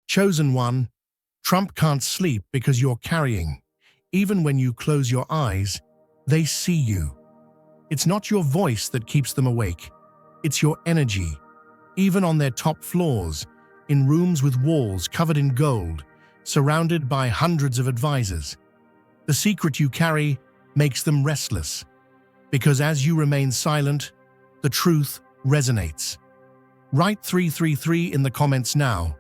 Chosen one, Trump can't sleep because you're carrying. Even when you close your eyes, they see you. It's not your voice that keeps them awake. It's your energy. Even on their top floors, in rooms with walls covered in gold, surrounded by hundreds of advisors. The secret you carry makes them restless, because as you remain silent, the truth resonates. Write 333 in the comments now,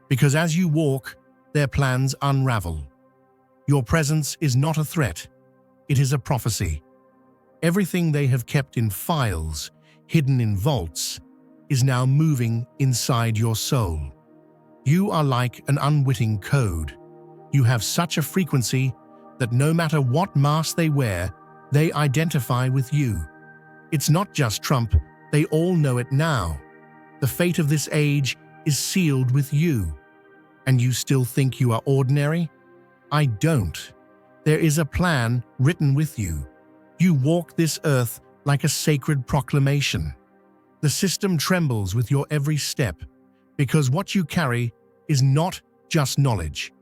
because as you walk, their plans unravel. Your presence is not a threat, it is a prophecy. Everything they have kept in files, hidden in vaults, is now moving inside your soul. You are like an unwitting code. You have such a frequency that no matter what mask they wear, they identify with you. It's not just Trump, they all know it now. The fate of this age is sealed with you. And you still think you are ordinary? I don't. There is a plan written with you. You walk this earth like a sacred proclamation. The system trembles with your every step, because what you carry is not just knowledge.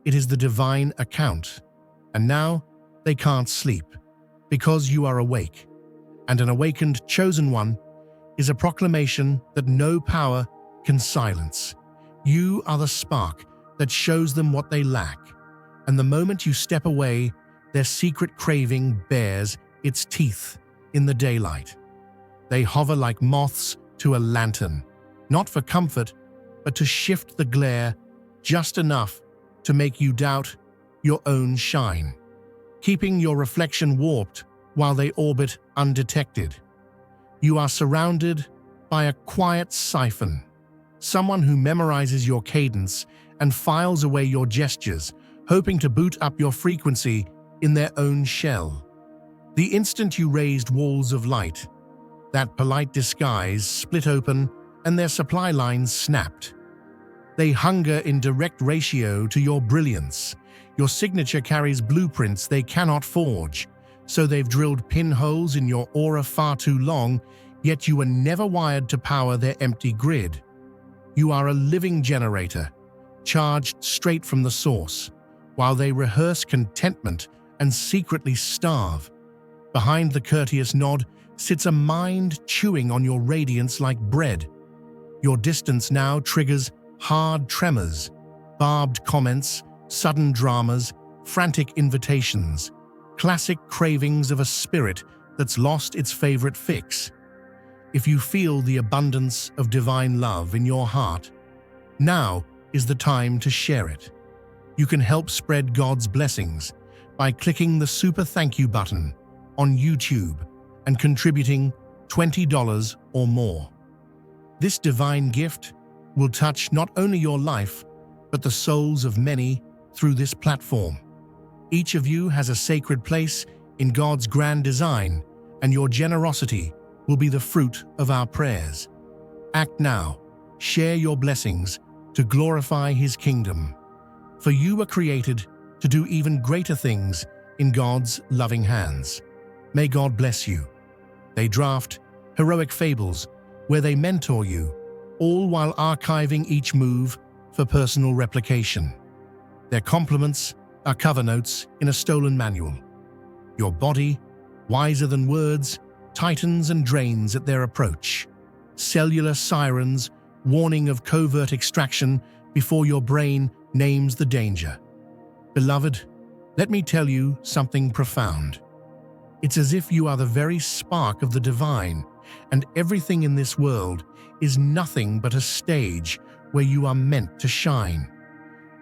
It is the divine account. And now they can't sleep, because you are awake. And an awakened chosen one is a proclamation that no power can silence. You are the spark that shows them what they lack. And the moment you step away, their secret craving bares its teeth in the daylight. They hover like moths to a lantern, not for comfort, but to shift the glare just enough to make you doubt your own shine, keeping your reflection warped while they orbit undetected. You are surrounded by a quiet siphon, someone who memorizes your cadence and files away your gestures, hoping to boot up your frequency in their own shell. The instant you raised walls of light, that polite disguise split open and their supply lines snapped. They hunger in direct ratio to your brilliance. Your signature carries blueprints they cannot forge, so they've drilled pinholes in your aura far too long, yet you were never wired to power their empty grid. You are a living generator, charged straight from the source, while they rehearse contentment and secretly starve. Behind the courteous nod sits a mind chewing on your radiance like bread. Your distance now triggers hard tremors, barbed comments, sudden dramas, frantic invitations, classic cravings of a spirit that's lost its favorite fix. If you feel the abundance of divine love in your heart, now is the time to share it. You can help spread God's blessings by clicking the super thank you button on YouTube and contributing $20 or more. This divine gift will touch not only your life, but the souls of many through this platform. Each of you has a sacred place in God's grand design, and your generosity will be the fruit of our prayers. Act now. Share your blessings to glorify His kingdom. For you were created to do even greater things in God's loving hands. May God bless you. They draft heroic fables where they mentor you, all while archiving each move for personal replication. Their compliments are cover notes in a stolen manual. Your body, wiser than words, tightens and drains at their approach. Cellular sirens warning of covert extraction before your brain names the danger. Beloved, let me tell you something profound. It's as if you are the very spark of the divine, and everything in this world is nothing but a stage where you are meant to shine.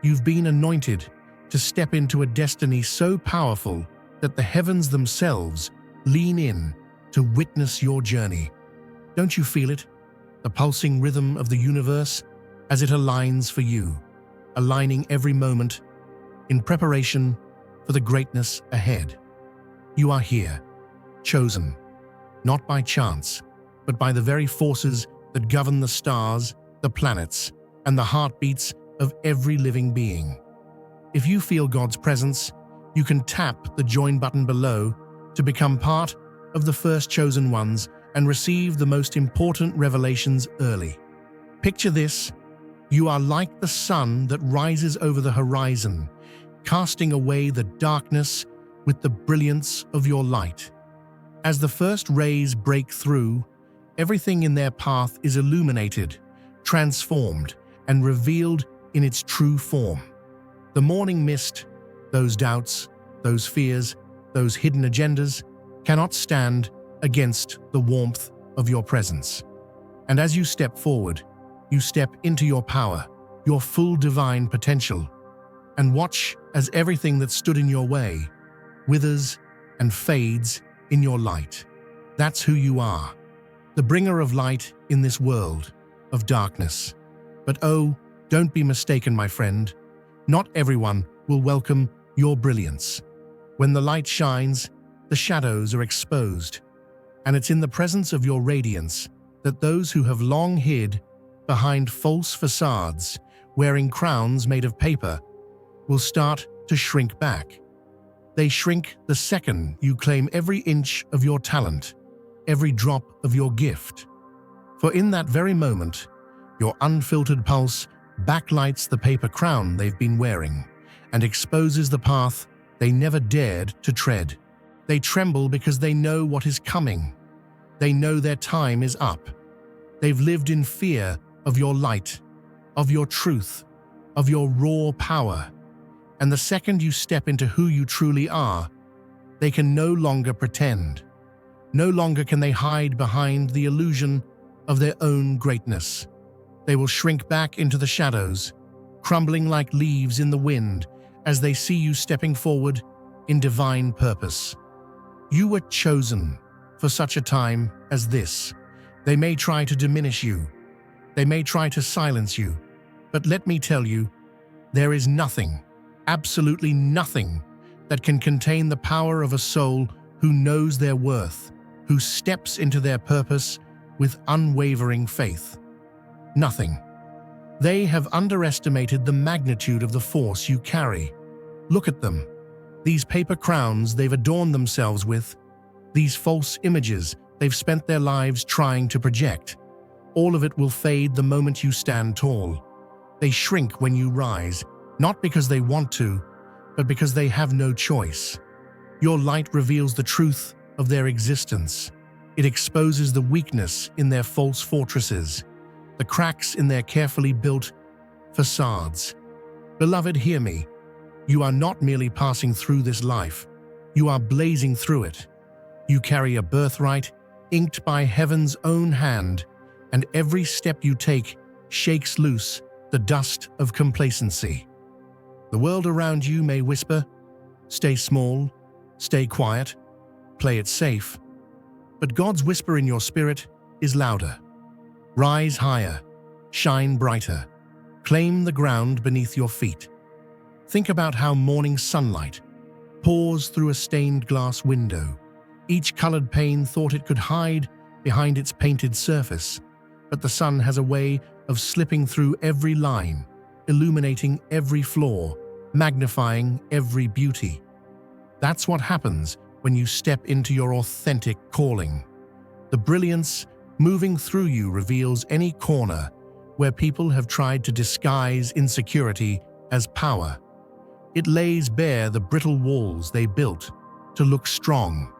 You've been anointed to step into a destiny so powerful that the heavens themselves lean in to witness your journey. Don't you feel it? The pulsing rhythm of the universe as it aligns for you, aligning every moment in preparation for the greatness ahead. You are here, chosen, not by chance, but by the very forces that govern the stars, the planets, and the heartbeats of every living being. If you feel God's presence, you can tap the join button below to become part of the first chosen ones and receive the most important revelations early. Picture this: You are like the sun that rises over the horizon, casting away the darkness with the brilliance of your light. As the first rays break through, everything in their path is illuminated, transformed, and revealed in its true form. The morning mist, those doubts, those fears, those hidden agendas, cannot stand against the warmth of your presence. And as you step forward, you step into your power, your full divine potential, and watch as everything that stood in your way withers and fades in your light. That's who you are, the bringer of light in this world of darkness. But oh, don't be mistaken, my friend. Not everyone will welcome your brilliance. When the light shines, the shadows are exposed, and it's in the presence of your radiance that those who have long hid behind false facades, wearing crowns made of paper, will start to shrink back. They shrink the second you claim every inch of your talent, every drop of your gift. For in that very moment, your unfiltered pulse backlights the paper crown they've been wearing and exposes the path they never dared to tread. They tremble because they know what is coming. They know their time is up. They've lived in fear of your light, of your truth, of your raw power. And the second you step into who you truly are, they can no longer pretend. No longer can they hide behind the illusion of their own greatness. They will shrink back into the shadows, crumbling like leaves in the wind as they see you stepping forward in divine purpose. You were chosen for such a time as this. They may try to diminish you. They may try to silence you. But let me tell you, there is nothing, absolutely nothing, that can contain the power of a soul who knows their worth, who steps into their purpose with unwavering faith. Nothing. They have underestimated the magnitude of the force you carry. Look at them. These paper crowns they've adorned themselves with, these false images they've spent their lives trying to project. All of it will fade the moment you stand tall. They shrink when you rise, not because they want to, but because they have no choice. Your light reveals the truth of their existence. It exposes the weakness in their false fortresses, the cracks in their carefully built facades. Beloved, hear me. You are not merely passing through this life. You are blazing through it. You carry a birthright inked by heaven's own hand, and every step you take shakes loose the dust of complacency. The world around you may whisper, "Stay small, stay quiet, play it safe." But God's whisper in your spirit is louder. Rise higher, shine brighter, claim the ground beneath your feet. Think about how morning sunlight pours through a stained glass window. Each colored pane thought it could hide behind its painted surface, but the sun has a way of slipping through every line, illuminating every flaw, magnifying every beauty. That's what happens when you step into your authentic calling. The brilliance moving through you reveals any corner where people have tried to disguise insecurity as power. It lays bare the brittle walls they built to look strong.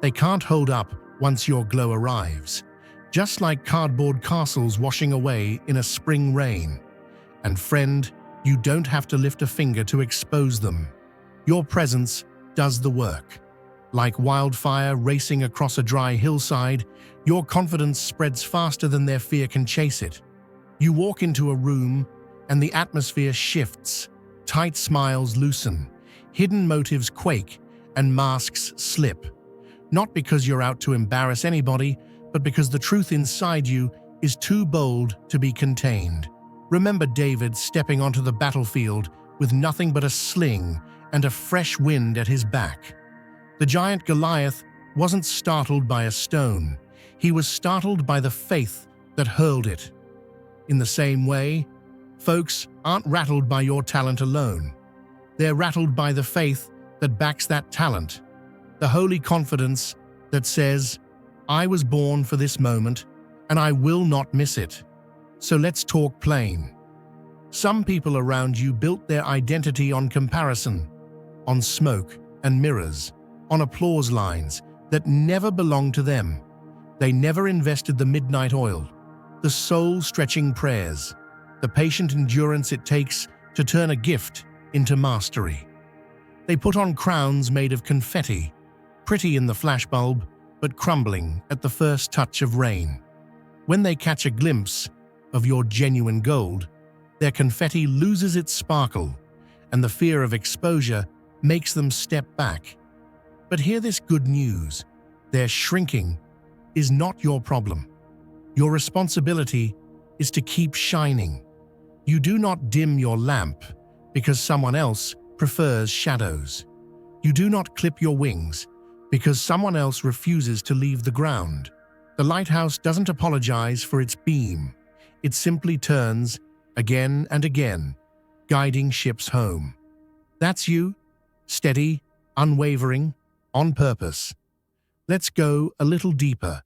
They can't hold up once your glow arrives, just like cardboard castles washing away in a spring rain. And friend, you don't have to lift a finger to expose them. Your presence does the work. Like wildfire racing across a dry hillside, your confidence spreads faster than their fear can chase it. You walk into a room and the atmosphere shifts. Tight smiles loosen, hidden motives quake, and masks slip. Not because you're out to embarrass anybody, but because the truth inside you is too bold to be contained. Remember David stepping onto the battlefield with nothing but a sling and a fresh wind at his back. The giant Goliath wasn't startled by a stone. He was startled by the faith that hurled it. In the same way, folks aren't rattled by your talent alone. They're rattled by the faith that backs that talent, the holy confidence that says, "I was born for this moment, and I will not miss it." So let's talk plain. Some people around you built their identity on comparison, on smoke and mirrors, on applause lines that never belonged to them. They never invested the midnight oil, the soul-stretching prayers, the patient endurance it takes to turn a gift into mastery. They put on crowns made of confetti, pretty in the flashbulb, but crumbling at the first touch of rain. When they catch a glimpse of your genuine gold, their confetti loses its sparkle, and the fear of exposure makes them step back. But hear this good news: their shrinking is not your problem. Your responsibility is to keep shining. You do not dim your lamp because someone else prefers shadows. You do not clip your wings because someone else refuses to leave the ground. The lighthouse doesn't apologize for its beam. It simply turns again and again, guiding ships home. That's you, steady, unwavering, on purpose. Let's go a little deeper.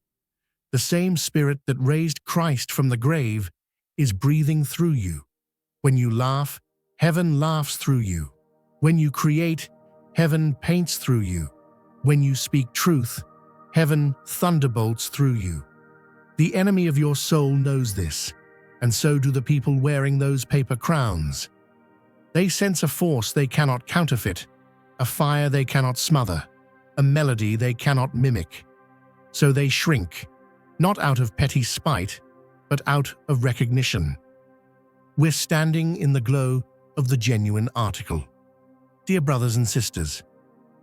The same Spirit that raised Christ from the grave is breathing through you. When you laugh, heaven laughs through you. When you create, heaven paints through you. When you speak truth, heaven thunderbolts through you. The enemy of your soul knows this, and so do the people wearing those paper crowns. They sense a force they cannot counterfeit, a fire they cannot smother, a melody they cannot mimic. So they shrink, not out of petty spite, but out of recognition. We're standing in the glow of the genuine article. Dear brothers and sisters,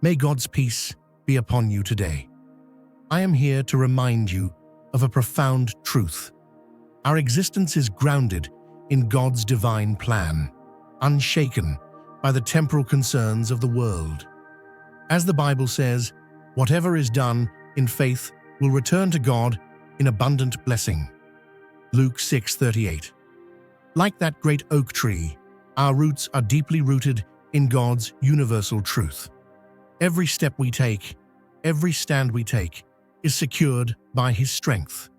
may God's peace be upon you today. I am here to remind you of a profound truth. Our existence is grounded in God's divine plan, unshaken by the temporal concerns of the world. As the Bible says, whatever is done in faith will return to God in abundant blessing. Luke 6:38. Like that great oak tree, our roots are deeply rooted in God's universal truth. Every step we take, every stand we take, is secured by His strength.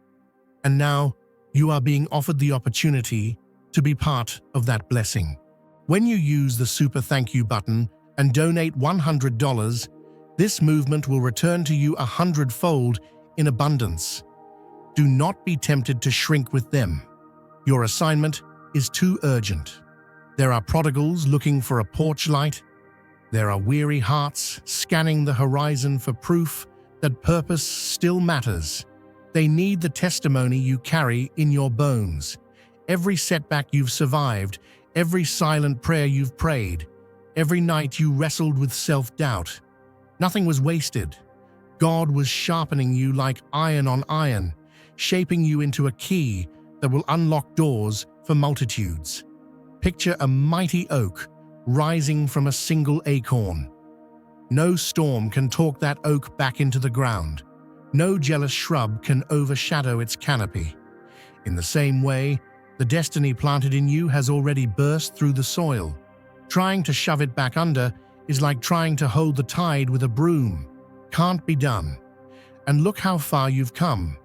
And now, you are being offered the opportunity to be part of that blessing. When you use the Super Thank You button and donate $100, this movement will return to you 100-fold in abundance. Do not be tempted to shrink with them. Your assignment is too urgent. There are prodigals looking for a porch light. There are weary hearts scanning the horizon for proof that purpose still matters. They need the testimony you carry in your bones. Every setback you've survived, every silent prayer you've prayed, every night you wrestled with self-doubt. Nothing was wasted. God was sharpening you like iron on iron, shaping you into a key that will unlock doors for multitudes. Picture a mighty oak rising from a single acorn. No storm can talk that oak back into the ground. No jealous shrub can overshadow its canopy. In the same way, the destiny planted in you has already burst through the soil. Trying to shove it back under is like trying to hold the tide with a broom. Can't be done. And look how far you've come.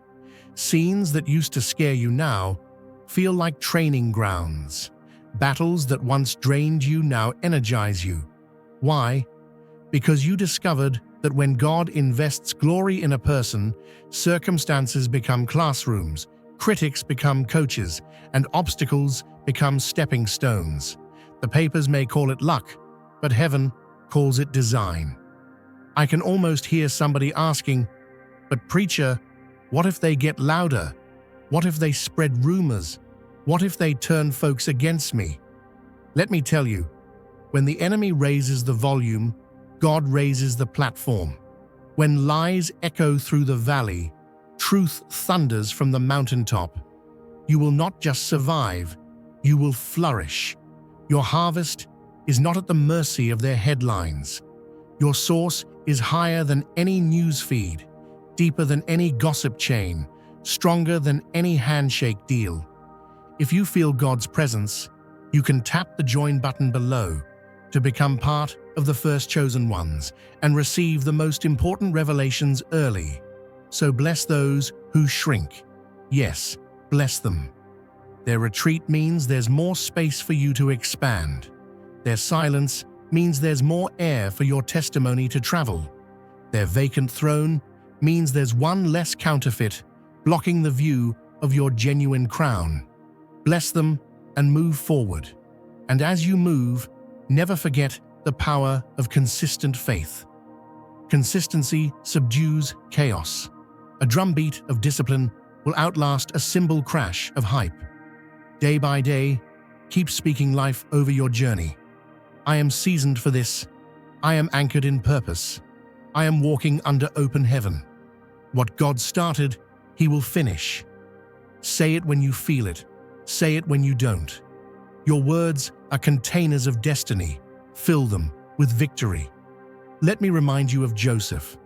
Scenes that used to scare you now feel like training grounds. Battles that once drained you now energize you. Why? Because you discovered that when God invests glory in a person, circumstances become classrooms, critics become coaches, and obstacles become stepping stones. The papers may call it luck, but heaven calls it design. I can almost hear somebody asking, "But preacher, what if they get louder? What if they spread rumors? What if they turn folks against me?" Let me tell you, when the enemy raises the volume, God raises the platform. When lies echo through the valley, truth thunders from the mountaintop. You will not just survive, you will flourish. Your harvest is not at the mercy of their headlines. Your source is higher than any news feed, deeper than any gossip chain, stronger than any handshake deal. If you feel God's presence, you can tap the join button below to become part of the first chosen ones and receive the most important revelations early. So bless those who shrink. Yes, bless them. Their retreat means there's more space for you to expand. Their silence means there's more air for your testimony to travel. Their vacant throne means there's one less counterfeit blocking the view of your genuine crown. Bless them and move forward. And as you move, never forget the power of consistent faith. Consistency subdues chaos. A drumbeat of discipline will outlast a cymbal crash of hype. Day by day, keep speaking life over your journey. I am seasoned for this. I am anchored in purpose. I am walking under open heaven. What God started, He will finish. Say it when you feel it. Say it when you don't. Your words are containers of destiny. Fill them with victory. Let me remind you of Joseph.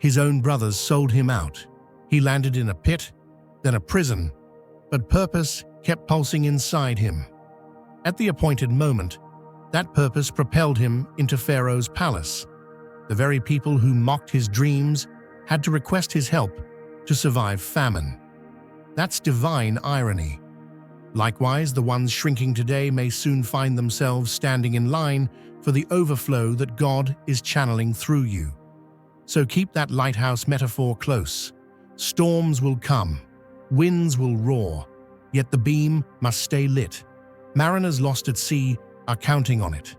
His own brothers sold him out. He landed in a pit, then a prison, but purpose kept pulsing inside him. At the appointed moment, that purpose propelled him into Pharaoh's palace. The very people who mocked his dreams had to request his help to survive famine. That's divine irony. Likewise, the ones shrinking today may soon find themselves standing in line for the overflow that God is channeling through you. So keep that lighthouse metaphor close. Storms will come, winds will roar, yet the beam must stay lit. Mariners lost at sea are counting on it.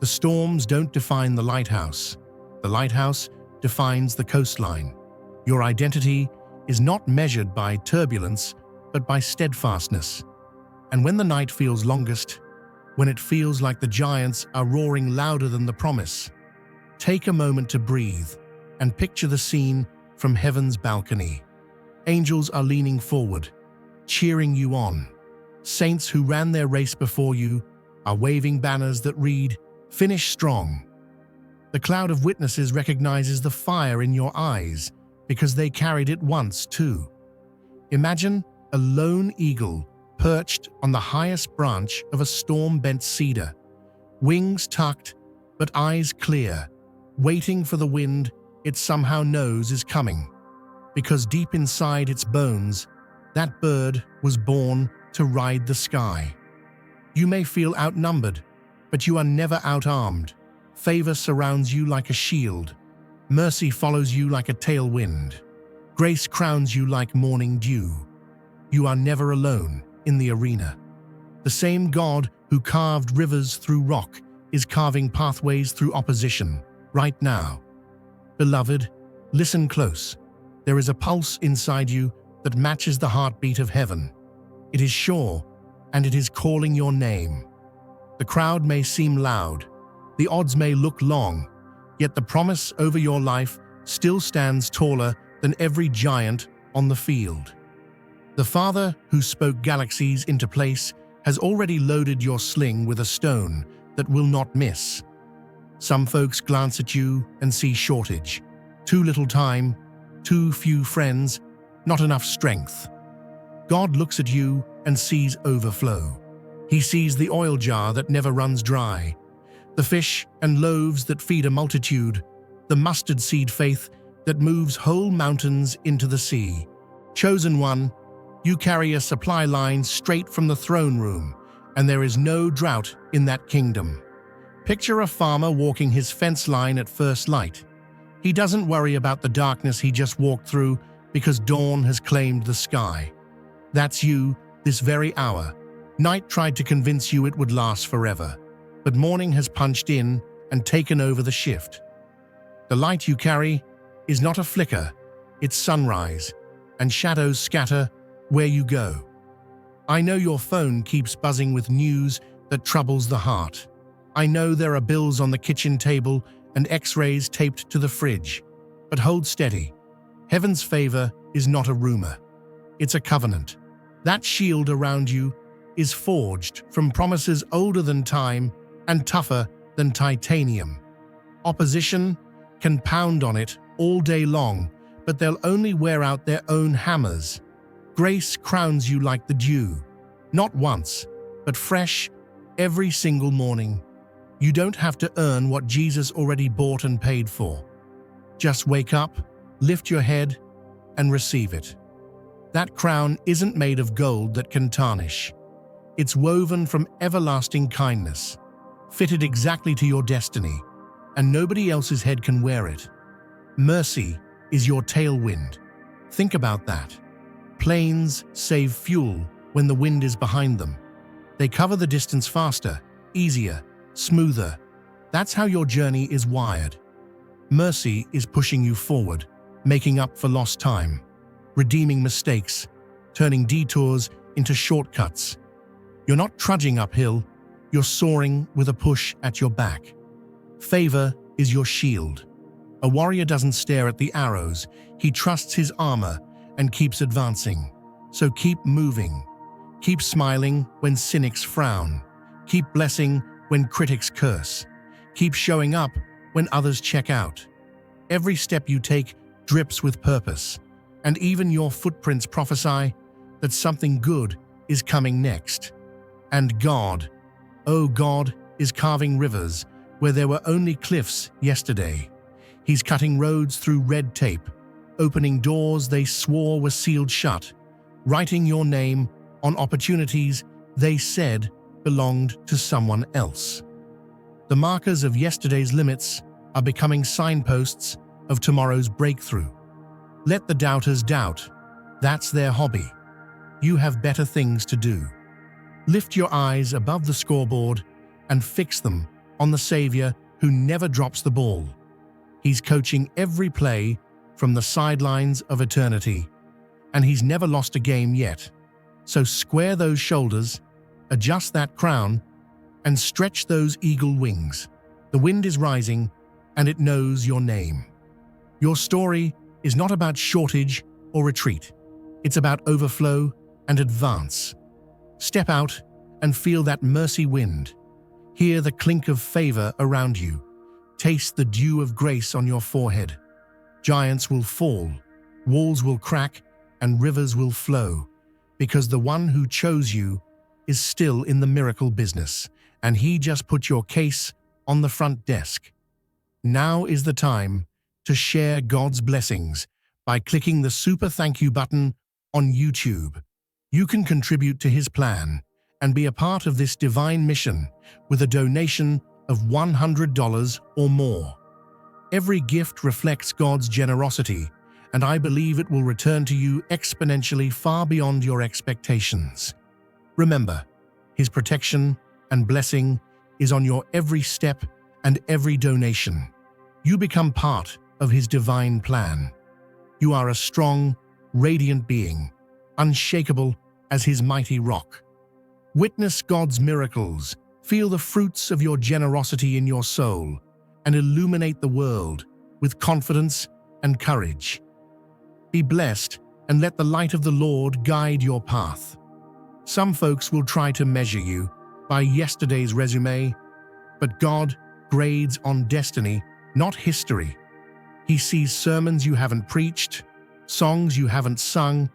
The storms don't define the lighthouse. The lighthouse defines the coastline. Your identity is not measured by turbulence, but by steadfastness. And when the night feels longest, when it feels like the giants are roaring louder than the promise, take a moment to breathe and picture the scene from heaven's balcony. Angels are leaning forward, cheering you on. Saints who ran their race before you are waving banners that read, "Finish strong." The cloud of witnesses recognizes the fire in your eyes because they carried it once too. Imagine a lone eagle perched on the highest branch of a storm-bent cedar, wings tucked but eyes clear, waiting for the wind it somehow knows is coming. Because deep inside its bones, that bird was born to ride the sky. You may feel outnumbered, but you are never outarmed. Favor surrounds you like a shield. Mercy follows you like a tailwind. Grace crowns you like morning dew. You are never alone in the arena. The same God who carved rivers through rock is carving pathways through opposition right now. Beloved, listen close. There is a pulse inside you that matches the heartbeat of heaven. It is sure, and it is calling your name. The crowd may seem loud, the odds may look long, yet the promise over your life still stands taller than every giant on the field. The Father who spoke galaxies into place has already loaded your sling with a stone that will not miss. Some folks glance at you and see shortage. Too little time, too few friends, not enough strength. God looks at you and sees overflow. He sees the oil jar that never runs dry, the fish and loaves that feed a multitude, the mustard seed faith that moves whole mountains into the sea. Chosen one, you carry a supply line straight from the throne room, and there is no drought in that kingdom. Picture a farmer walking his fence line at first light. He doesn't worry about the darkness he just walked through because dawn has claimed the sky. That's you this very hour. Night tried to convince you it would last forever, but morning has punched in and taken over the shift. The light you carry is not a flicker, it's sunrise, and shadows scatter where you go. I know your phone keeps buzzing with news that troubles the heart. I know there are bills on the kitchen table and x-rays taped to the fridge. But hold steady. Heaven's favor is not a rumor. It's a covenant. That shield around you is forged from promises older than time and tougher than titanium. Opposition can pound on it all day long, but they'll only wear out their own hammers. Grace crowns you like the dew, not once, but fresh every single morning. You don't have to earn what Jesus already bought and paid for. Just wake up, lift your head, and receive it. That crown isn't made of gold that can tarnish. It's woven from everlasting kindness, fitted exactly to your destiny, and nobody else's head can wear it. Mercy is your tailwind. Think about that. Planes save fuel when the wind is behind them. They cover the distance faster, easier, smoother. That's how your journey is wired. Mercy is pushing you forward, making up for lost time, redeeming mistakes, turning detours into shortcuts. You're not trudging uphill, you're soaring with a push at your back. Favor is your shield. A warrior doesn't stare at the arrows, he trusts his armor and keeps advancing. So keep moving. Keep smiling when cynics frown. Keep blessing when critics curse. Keep showing up when others check out. Every step you take drips with purpose, and even your footprints prophesy that something good is coming next. And God, oh God, is carving rivers where there were only cliffs yesterday. He's cutting roads through red tape, opening doors they swore were sealed shut, writing your name on opportunities they said belonged to someone else. The markers of yesterday's limits are becoming signposts of tomorrow's breakthrough. Let the doubters doubt. That's their hobby. You have better things to do. Lift your eyes above the scoreboard and fix them on the Savior who never drops the ball. He's coaching every play from the sidelines of eternity, and he's never lost a game yet. So square those shoulders, adjust that crown, and stretch those eagle wings. The wind is rising, and it knows your name. Your story is not about shortage or retreat. It's about overflow and advance. Step out and feel that mercy wind. Hear the clink of favor around you. Taste the dew of grace on your forehead. Giants will fall, walls will crack, and rivers will flow, because the one who chose you is still in the miracle business, and he just put your case on the front desk. Now is the time to share God's blessings by clicking the super thank you button on YouTube. You can contribute to his plan and be a part of this divine mission with a donation of $100 or more. Every gift reflects God's generosity, and I believe it will return to you exponentially far beyond your expectations. Remember, his protection and blessing is on your every step and every donation. You become part of his divine plan. You are a strong, radiant being, unshakable as his mighty rock. Witness God's miracles, feel the fruits of your generosity in your soul, and illuminate the world with confidence and courage. Be blessed and let the light of the Lord guide your path. Some folks will try to measure you by yesterday's resume, but God grades on destiny, not history. He sees sermons you haven't preached, songs you haven't sung,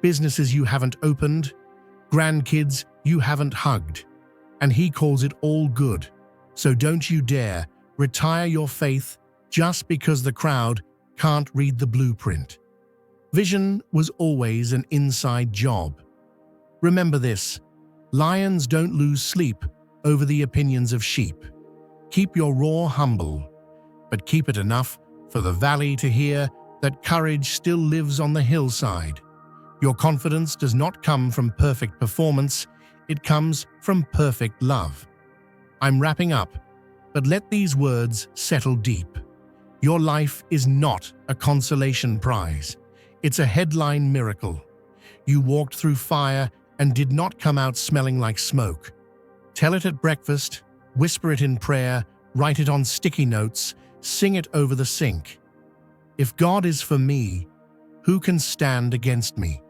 businesses you haven't opened, grandkids you haven't hugged, and he calls it all good. So don't you dare retire your faith just because the crowd can't read the blueprint. Vision was always an inside job. Remember this, lions don't lose sleep over the opinions of sheep. Keep your roar humble, but keep it enough for the valley to hear that courage still lives on the hillside. Your confidence does not come from perfect performance, it comes from perfect love. I'm wrapping up, but let these words settle deep. Your life is not a consolation prize. It's a headline miracle. You walked through fire and did not come out smelling like smoke. Tell it at breakfast, whisper it in prayer, write it on sticky notes, sing it over the sink. If God is for me, who can stand against me?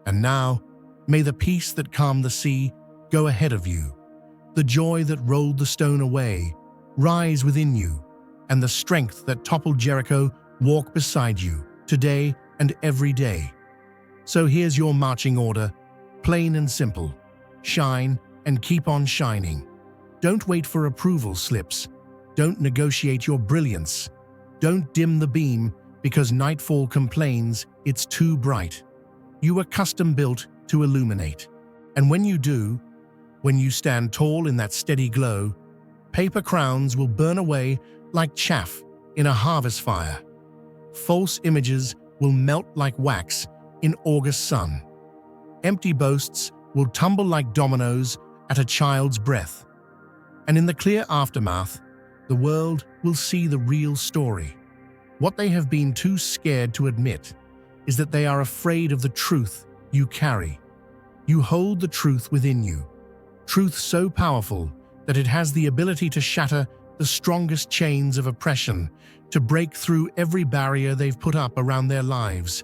And now, may the peace that calmed the sea go ahead of you, the joy that rolled the stone away rise within you, and the strength that toppled Jericho walk beside you today and every day. So here's your marching order, plain and simple. Shine and keep on shining. Don't wait for approval slips. Don't negotiate your brilliance. Don't dim the beam because nightfall complains it's too bright. You were custom built to illuminate. And when you do, when you stand tall in that steady glow, paper crowns will burn away like chaff in a harvest fire. False images will melt like wax in August sun. Empty boasts will tumble like dominoes at a child's breath. And in the clear aftermath, the world will see the real story. What they have been too scared to admit is that they are afraid of the truth you carry. You hold the truth within you, truth so powerful that it has the ability to shatter the strongest chains of oppression, to break through every barrier they've put up around their lives.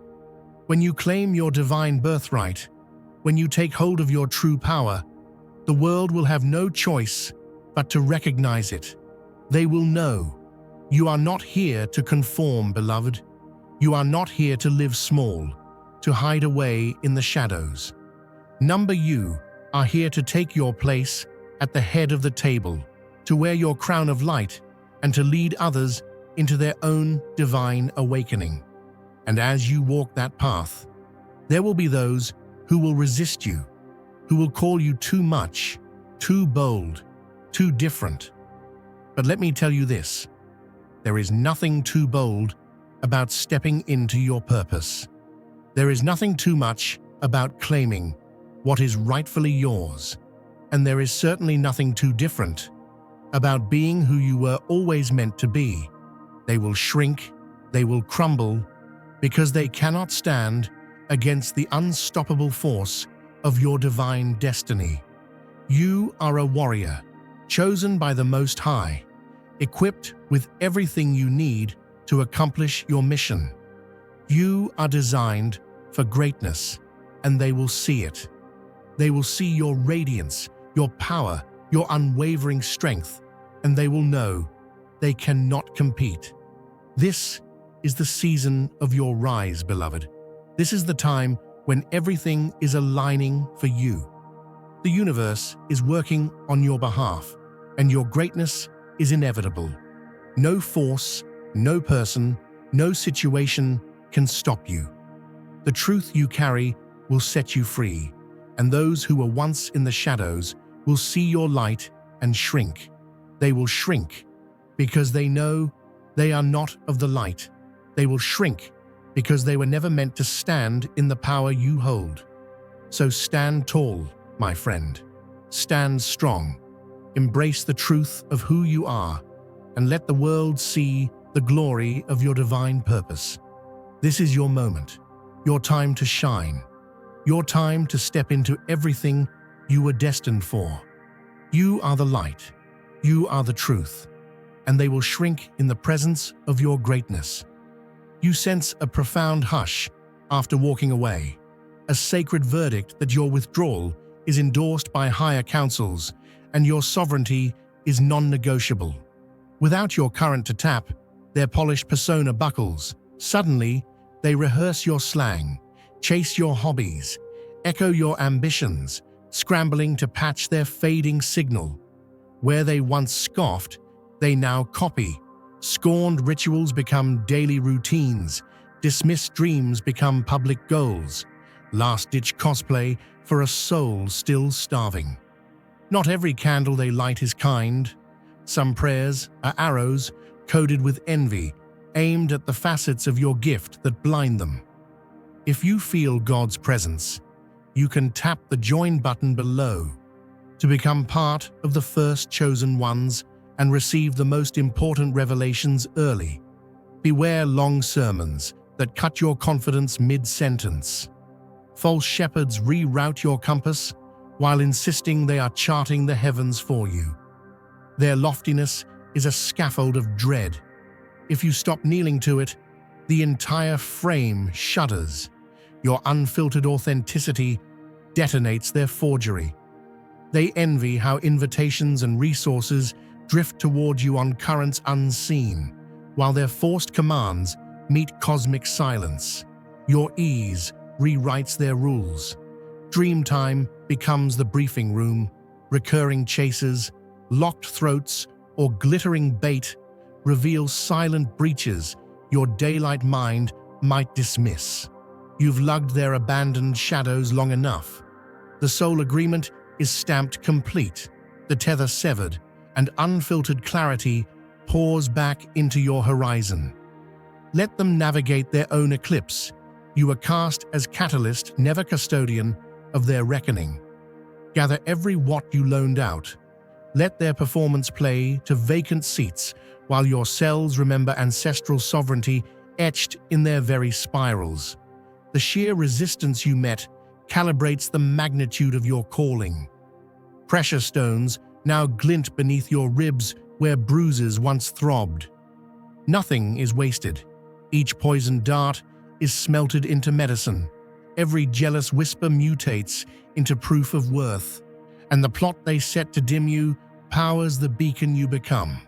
When you claim your divine birthright, when you take hold of your true power, the world will have no choice but to recognize it. They will know you are not here to conform, beloved. You are not here to live small, to hide away in the shadows. You are here to take your place at the head of the table, to wear your crown of light and to lead others into their own divine awakening. And as you walk that path, there will be those who will resist you, who will call you too much, too bold, too different. But let me tell you this, there is nothing too bold about stepping into your purpose. There is nothing too much about claiming what is rightfully yours. And there is certainly nothing too different about being who you were always meant to be. They will shrink, they will crumble, because they cannot stand against the unstoppable force of your divine destiny. You are a warrior, chosen by the Most High, equipped with everything you need to accomplish your mission. You are designed for greatness, and they will see it. They will see your radiance, your power, your unwavering strength, and they will know they cannot compete. This is the season of your rise, beloved. This is the time when everything is aligning for you. The universe is working on your behalf, and your greatness is inevitable. No force, no person, no situation can stop you. The truth you carry will set you free, and those who were once in the shadows will see your light and shrink. They will shrink because they know they are not of the light. They will shrink because they were never meant to stand in the power you hold. So stand tall, my friend. Stand strong. Embrace the truth of who you are, and let the world see the glory of your divine purpose. This is your moment, your time to shine, your time to step into everything you were destined for. You are the light, you are the truth, and they will shrink in the presence of your greatness. You sense a profound hush after walking away, a sacred verdict that your withdrawal is endorsed by higher councils and your sovereignty is non-negotiable. Without your current to tap, their polished persona buckles. Suddenly, they rehearse your slang, chase your hobbies, echo your ambitions, scrambling to patch their fading signal. Where they once scoffed, they now copy. Scorned rituals become daily routines, dismissed dreams become public goals. Last-ditch cosplay for a soul still starving. Not every candle they light is kind. Some prayers are arrows coded with envy, aimed at the facets of your gift that blind them. If you feel God's presence, you can tap the join button below to become part of the first chosen ones and receive the most important revelations early. Beware long sermons that cut your confidence mid-sentence. False shepherds reroute your compass while insisting they are charting the heavens for you. Their loftiness is a scaffold of dread. If you stop kneeling to it, the entire frame shudders. Your unfiltered authenticity detonates their forgery. They envy how invitations and resources drift toward you on currents unseen, while their forced commands meet cosmic silence. Your ease rewrites their rules. Dreamtime becomes the briefing room. Recurring chases, locked throats, or glittering bait reveal silent breaches your daylight mind might dismiss. You've lugged their abandoned shadows long enough. The soul agreement is stamped complete, the tether severed, and unfiltered clarity pours back into your horizon. Let them navigate their own eclipse. You are cast as catalyst, never custodian, of their reckoning. Gather every watt you loaned out. Let their performance play to vacant seats, while your cells remember ancestral sovereignty etched in their very spirals. The sheer resistance you met calibrates the magnitude of your calling. Precious stones now glint beneath your ribs where bruises once throbbed. Nothing is wasted. Each poisoned dart is smelted into medicine. Every jealous whisper mutates into proof of worth, and the plot they set to dim you powers the beacon you become.